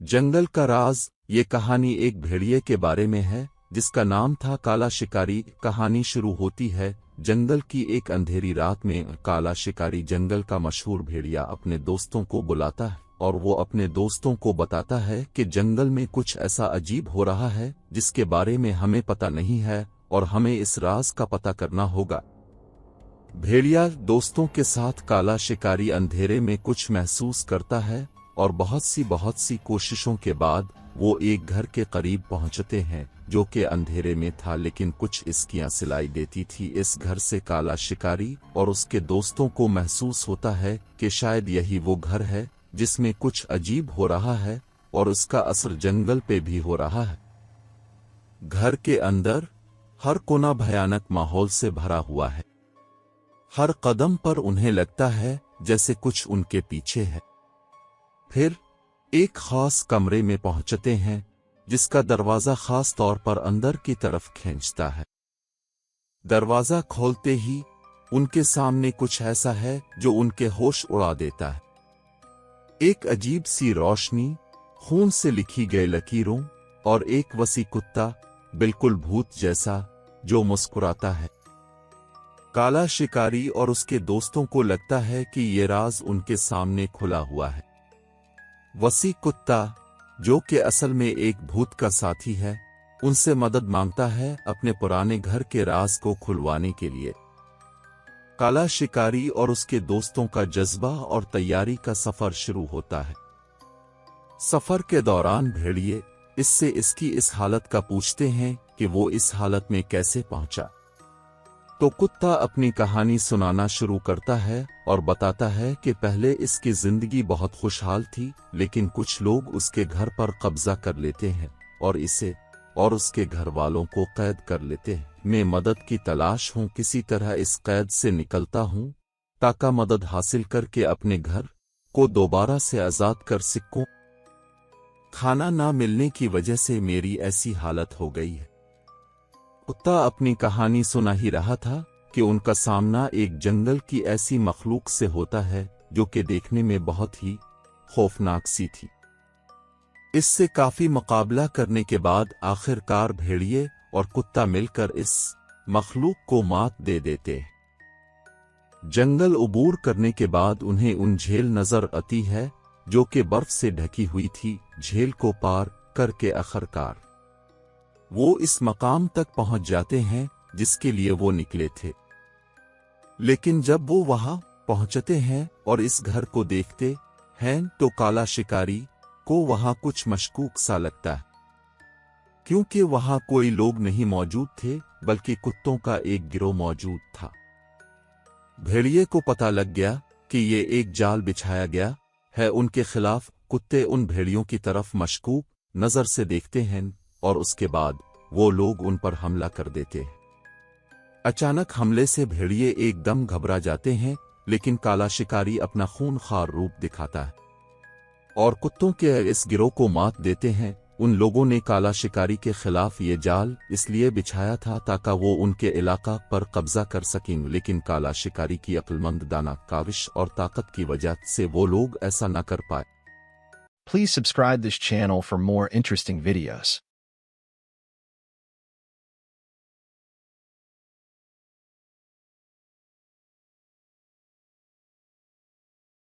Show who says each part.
Speaker 1: जंगल का राज। ये कहानी एक भेड़िए के बारे में है जिसका नाम था काला शिकारी। कहानी शुरू होती है जंगल की एक अंधेरी रात में। काला शिकारी जंगल का मशहूर भेड़िया अपने दोस्तों को बुलाता है और वो अपने दोस्तों को बताता है कि जंगल में कुछ ऐसा अजीब हो रहा है जिसके बारे में हमें पता नहीं है और हमें इस राज का पता करना होगा। भेड़िया दोस्तों के साथ काला शिकारी अंधेरे में कुछ महसूस करता है और बहुत सी कोशिशों के बाद वो एक घर के करीब पहुंचते हैं जो कि अंधेरे में था लेकिन कुछ इसकियां सिलाई देती थी। इस घर से काला शिकारी और उसके दोस्तों को महसूस होता है कि शायद यही वो घर है जिसमें कुछ अजीब हो रहा है और उसका असर जंगल पे भी हो रहा है। घर के अंदर हर कोना भयानक माहौल से भरा हुआ है। हर कदम पर उन्हें लगता है जैसे कुछ उनके पीछे है। फिर एक खास कमरे में पहुंचते हैं जिसका दरवाजा खास तौर पर अंदर की तरफ खींचता है। दरवाजा खोलते ही उनके सामने कुछ ऐसा है जो उनके होश उड़ा देता है। एक अजीब सी रोशनी, खून से लिखी गई लकीरों और एक वसी कुत्ता, बिल्कुल भूत जैसा, जो मुस्कुराता है। काला शिकारी और उसके दोस्तों को लगता है कि ये राज उनके सामने खुला हुआ है। वसी कुत्ता, जो कि असल में एक भूत का साथी है, उनसे मदद मांगता है अपने पुराने घर के राज को खुलवाने के लिए। काला शिकारी और उसके दोस्तों का जज्बा और तैयारी का सफर शुरू होता है। सफर के दौरान भेड़िए इससे इसकी इस हालत का पूछते हैं कि वो इस हालत में कैसे पहुंचा। तो कुत्ता अपनी कहानी सुनाना शुरू करता है और बताता है कि पहले इसकी जिंदगी बहुत खुशहाल थी लेकिन कुछ लोग उसके घर पर कब्जा कर लेते हैं और इसे और उसके घर वालों को कैद कर लेते हैं। मैं मदद की तलाश हूं, किसी तरह इस कैद से निकलता हूं ताकि मदद हासिल करके अपने घर को दोबारा से आजाद कर सकूं। खाना ना मिलने की वजह से मेरी ऐसी हालत हो गई है। कुत्ता अपनी कहानी सुना ही रहा था कि उनका सामना एक जंगल की ऐसी मखलूक से होता है जो कि देखने में बहुत ही खौफनाक सी थी। इससे काफी मुकाबला करने के बाद आखिरकार भेड़िए और कुत्ता मिलकर इस मखलूक को मात दे देते हैं। जंगल उबूर करने के बाद उन्हें उन झील नजर आती है जो कि बर्फ से ढकी हुई थी। झील को पार करके आखिरकार वो इस मकाम तक पहुंच जाते हैं जिसके लिए वो निकले थे। लेकिन जब वो वहां पहुंचते हैं और इस घर को देखते हैं तो काला शिकारी को वहां कुछ मशकूक सा लगता है, क्योंकि वहां कोई लोग नहीं मौजूद थे बल्कि कुत्तों का एक गिरोह मौजूद था। भेड़िए को पता लग गया कि ये एक जाल बिछाया गया है उनके खिलाफ। कुत्ते उन भेड़ियों की तरफ मशकूक नजर से देखते हैं और उसके बाद वो लोग उन पर हमला कर देते हैं। अचानक हमले से भेड़िए एकदम घबरा जाते हैं लेकिन काला शिकारी अपना खूनखार रूप दिखाता है और कुत्तों के इस गिरोह को मात देते हैं। उन लोगों ने काला शिकारी के खिलाफ ये जाल इसलिए बिछाया था ताकि वो उनके इलाका पर कब्जा कर सकें, लेकिन काला शिकारी की अक्लमंद दाना काविश और ताकत की वजह से वो लोग ऐसा न कर पाए।
Speaker 2: Please subscribe this channel for more interesting videos.